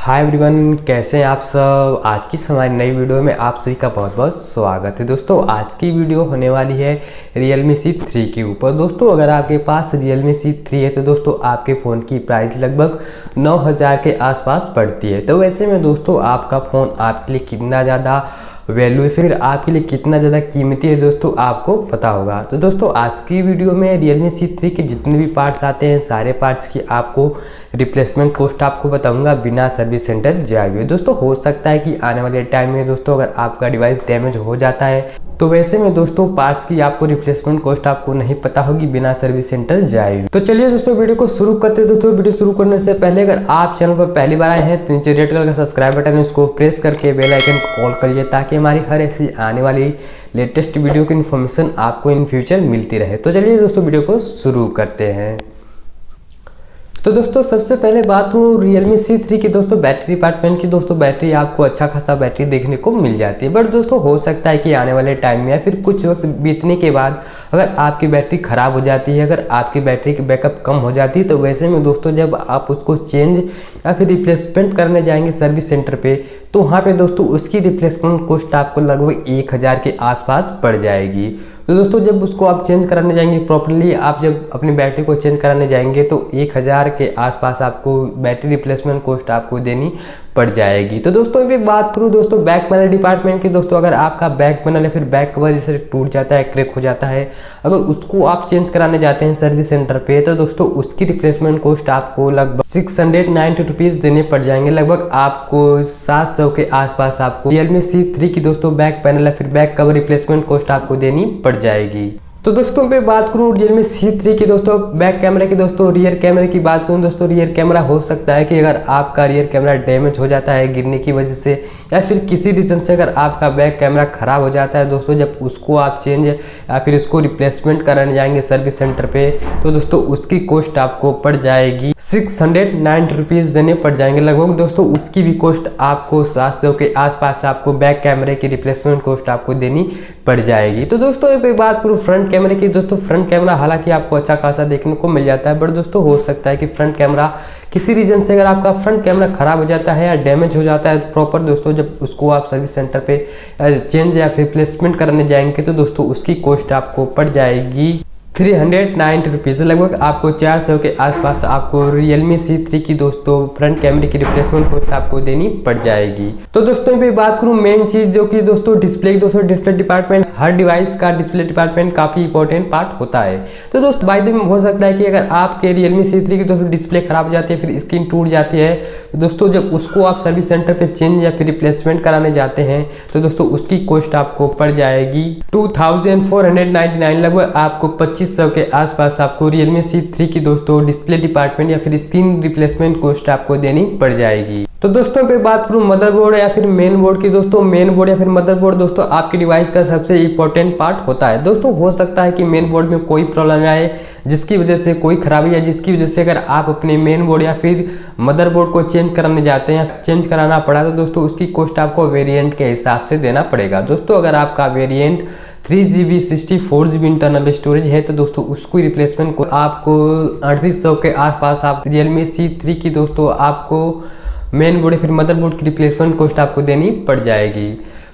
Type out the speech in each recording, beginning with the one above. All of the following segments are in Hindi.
हाय एवरीवन, कैसे हैं आप सब। आज की हमारी नई वीडियो में आप सभी का बहुत बहुत स्वागत है। दोस्तों आज की वीडियो होने वाली है Realme C3 के ऊपर। दोस्तों अगर आपके पास Realme C3 है तो दोस्तों आपके फ़ोन की प्राइस लगभग 9000 के आसपास पड़ती है। तो वैसे में दोस्तों आपका फ़ोन आपके लिए कितना ज़्यादा वैल्यू है, फिर आपके लिए कितना ज़्यादा कीमती है दोस्तों आपको पता होगा। तो दोस्तों आज की वीडियो में Realme C3 के जितने भी पार्ट्स आते हैं सारे पार्ट्स की आपको रिप्लेसमेंट कॉस्ट आपको बताऊंगा बिना सर्विस सेंटर जाए हुए। दोस्तों हो सकता है कि आने वाले टाइम में दोस्तों अगर आपका डिवाइस डैमेज हो जाता है तो वैसे में दोस्तों पार्ट्स की आपको रिप्लेसमेंट कॉस्ट आपको नहीं पता होगी बिना सर्विस सेंटर जाए हुए। तो चलिए दोस्तों वीडियो को शुरू करते हैं। दोस्तों वीडियो शुरू करने से पहले अगर आप चैनल पर पहली बार आए हैं तो नीचे रेड कलर का सब्सक्राइब बटन है, उसको प्रेस करके बेल आइकन को ऑल करिए ताकि हमारी हर ऐसी आने वाली लेटेस्ट वीडियो की इन्फॉर्मेशन आपको इन फ्यूचर मिलती रहे। तो चलिए दोस्तों वीडियो को शुरू करते हैं। तो दोस्तों सबसे पहले बात हो Realme C3 की दोस्तों बैटरी डिपार्टमेंट की। दोस्तों बैटरी आपको अच्छा खासा बैटरी देखने को मिल जाती है, बट दोस्तों हो सकता है कि आने वाले टाइम में या फिर कुछ वक्त बीतने के बाद अगर आपकी बैटरी ख़राब हो जाती है, अगर आपकी बैटरी की बैकअप कम हो जाती है तो वैसे में दोस्तों जब आप उसको चेंज या फिर रिप्लेसमेंट करने जाएंगे सर्विस सेंटर पर तो वहाँ पर दोस्तों उसकी रिप्लेसमेंट कॉस्ट आपको लगभग 1000 के आसपास पड़ जाएगी। तो दोस्तों जब उसको आप चेंज कराने जाएंगे प्रॉपर्ली, आप जब अपनी बैटरी को चेंज कराने जाएंगे तो 1000 के आसपास आपको बैटरी रिप्लेसमेंट कॉस्ट आपको देनी पड़ जाएगी। तो दोस्तों अभी बात करूँ दोस्तों बैक पैनल डिपार्टमेंट की। दोस्तों अगर आपका बैक पैनल या फिर बैक कवर जैसे टूट जाता है, क्रैक हो जाता है, अगर उसको आप चेंज कराने जाते हैं सर्विस सेंटर पे तो दोस्तों उसकी रिप्लेसमेंट कॉस्ट आपको लगभग 690 रुपीज़ देने पड़ जाएंगे। लगभग आपको 700 के आसपास आपको Realme C3 की दोस्तों बैक पैनल या फिर बैक कवर रिप्लेसमेंट कॉस्ट आपको देनी पड़ जाएगी। तो दोस्तों पे बात करूँ Realme C3 की दोस्तों बैक कैमरे की। दोस्तों रियर कैमरे की बात करूँ दोस्तों रियर कैमरा हो सकता है कि अगर आपका रियर कैमरा डैमेज हो जाता है गिरने की वजह से या फिर किसी रीजन से अगर आपका बैक कैमरा ख़राब हो जाता है दोस्तों, जब उसको आप चेंज या फिर उसको रिप्लेसमेंट कराने जाएंगे सर्विस सेंटर पे तो दोस्तों उसकी कॉस्ट आपको पड़ जाएगी 690 रुपीज़ देने पड़ जाएंगे लगभग। दोस्तों उसकी भी कॉस्ट आपको 700 के आसपास आपको बैक कैमरे की रिप्लेसमेंट कॉस्ट आपको देनी पड़ जाएगी। तो दोस्तों यहाँ पे बात करूँ फ्रंट कैमरे की। दोस्तों फ्रंट कैमरा हालांकि आपको अच्छा खासा देखने को मिल जाता है, बट दोस्तों हो सकता है कि फ्रंट कैमरा किसी रीजन से अगर आपका फ्रंट कैमरा खराब हो जाता है या डैमेज हो जाता है प्रॉपर दोस्तों, जब उसको आप सर्विस सेंटर पे चेंज या रिप्लेसमेंट करने जाएंगे तो दोस्तों उसकी कॉस्ट आपको पड़ जाएगी 390 रुपीज़। लगभग आपको 400 के आसपास आपको Realme C3 की दोस्तों फ्रंट कैमरे की रिप्लेसमेंट कॉस्ट आपको देनी पड़ जाएगी। तो दोस्तों पे बात करूँ मेन चीज़ जो कि दोस्तों डिस्प्ले की। दोस्तों डिस्प्ले डिपार्टमेंट हर डिवाइस का डिस्प्ले डिपार्टमेंट काफ़ी इंपॉर्टेंट पार्ट होता है। तो दोस्तों बाय द वे हो सकता है कि अगर आपके Realme C3 की दोस्तों डिस्प्ले खराब हो जाती है फिर स्क्रीन टूट जाती है तो दोस्तों जब उसको आप सर्विस सेंटर पर चेंज या फिर रिप्लेसमेंट कराने जाते हैं तो दोस्तों उसकी कॉस्ट आपको पड़ जाएगी 2499। लगभग आपको 2500 के आसपास आपको Realme C3 की दोस्तों डिस्प्ले डिपार्टमेंट या फिर स्क्रीन रिप्लेसमेंट कॉस्ट आपको देनी पड़ जाएगी। तो दोस्तों पे बात करूँ मदरबोर्ड या फिर मेन बोर्ड की। दोस्तों मेन बोर्ड या फिर मदरबोर्ड दोस्तों आपके डिवाइस का सबसे इंपॉर्टेंट पार्ट होता है। दोस्तों हो सकता है कि मेन बोर्ड में कोई प्रॉब्लम आए जिसकी वजह से कोई खराबी या जिसकी वजह से अगर आप अपने मेन बोर्ड या फिर मदरबोर्ड को चेंज कराने जाते हैं, चेंज कराना पड़ा तो दोस्तों उसकी कॉस्ट आपको वेरिएंट के हिसाब से देना पड़ेगा। दोस्तों अगर आपका variant 3GB 64GB internal storage है तो दोस्तों उसको रिप्लेसमेंट को आपको 3800 के आसपास आप Realme C3 की दोस्तों आपको मेन बोर्ड फिर मदरबोर्ड की रिप्लेसमेंट कॉस्ट आपको देनी पड़ जाएगी।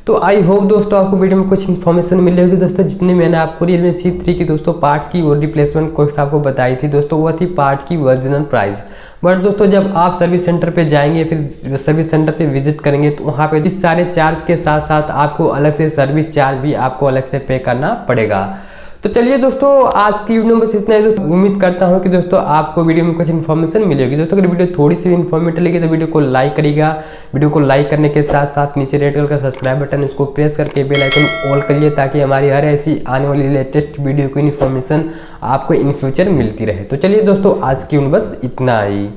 तो आई होप दोस्तों आपको वीडियो में कुछ इन्फॉर्मेशन मिली होगी। दोस्तों जितनी मैंने आपको Realme C3 की दोस्तों पार्ट्स की और रिप्लेसमेंट कॉस्ट आपको बताई थी दोस्तों वो थी पार्ट की ओरिजिनल प्राइस। बट दोस्तों जब आप सर्विस सेंटर पे जाएंगे फिर सर्विस सेंटर पे विजिट करेंगे तो वहाँ पे इस सारे चार्ज के साथ साथ आपको अलग से सर्विस चार्ज भी आपको अलग से पे करना पड़ेगा। तो चलिए दोस्तों आज की वीडियो में बस इतना ही दोस्तों। उम्मीद करता हूँ कि दोस्तों आपको वीडियो में कुछ इन्फॉर्मेशन मिलेगी। दोस्तों अगर वीडियो थोड़ी सी भी इन्फॉर्मेटिव लगी तो वीडियो को लाइक करिएगा। वीडियो को लाइक करने के साथ साथ नीचे रेड कलर का सब्सक्राइब बटन उसको प्रेस करके बेल आइकन ऑल करिए ताकि हमारी हर ऐसी आने वाली लेटेस्ट वीडियो की इन्फॉर्मेशन आपको इन फ्यूचर मिलती रहे। तो चलिए दोस्तों आज की वीडियो बस इतना ही।